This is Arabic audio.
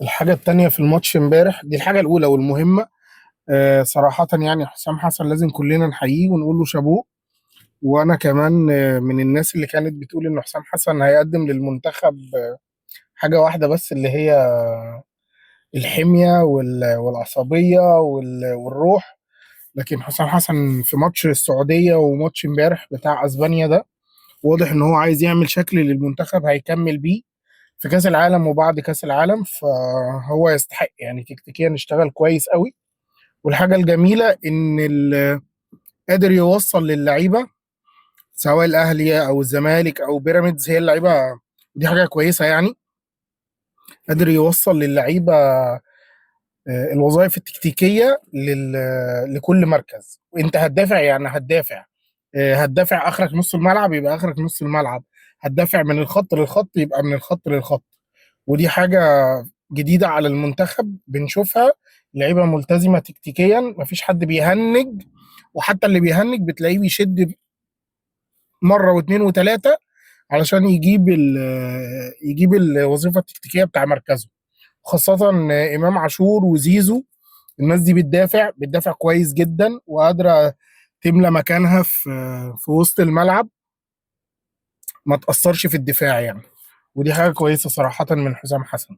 الحاجة التانية في الماتش امبارح دي الحاجة الأولى والمهمة. صراحة يعني حسام حسن لازم كلنا نحييه ونقول له شابوه. وأنا كمان من الناس اللي كانت بتقول إن حسام حسن هيقدم للمنتخب حاجة واحدة بس، اللي هي الحمية والعصبية والروح. لكن حسام حسن في ماتش السعودية وماتش امبارح بتاع أسبانيا ده واضح إن هو عايز يعمل شكل للمنتخب هيكمل بيه في كأس العالم وبعد كأس العالم، فهو يستحق يعني تكتيكيا اشتغل كويس قوي. والحاجة الجميلة إن قادر يوصل للعيبة سواء الأهلي أو الزمالك أو بيراميدز، هي اللعيبة دي حاجة كويسة يعني. قادر يوصل للعيبة الوظائف التكتيكية لكل مركز. وأنت هتدافع يعني هتدافع، هتدافع آخرك نص الملعب يبقى آخرك نص الملعب، هتدافع من الخط للخط يبقى من الخط للخط. ودي حاجة جديدة على المنتخب بنشوفها. لعيبة ملتزمة تكتيكيا، مفيش حد بيهنج، وحتى اللي بيهنج بتلاقيه بيشد مرة واثنين وثلاثة علشان يجيب الوظيفة التكتيكية بتاع مركزه. خاصة إمام عاشور وزيزو، الناس دي بتدافع كويس جدا وقادرة تملى مكانها في وسط الملعب، ما تأثرش في الدفاع يعني. ودي حاجة كويسة صراحة من حسام حسن.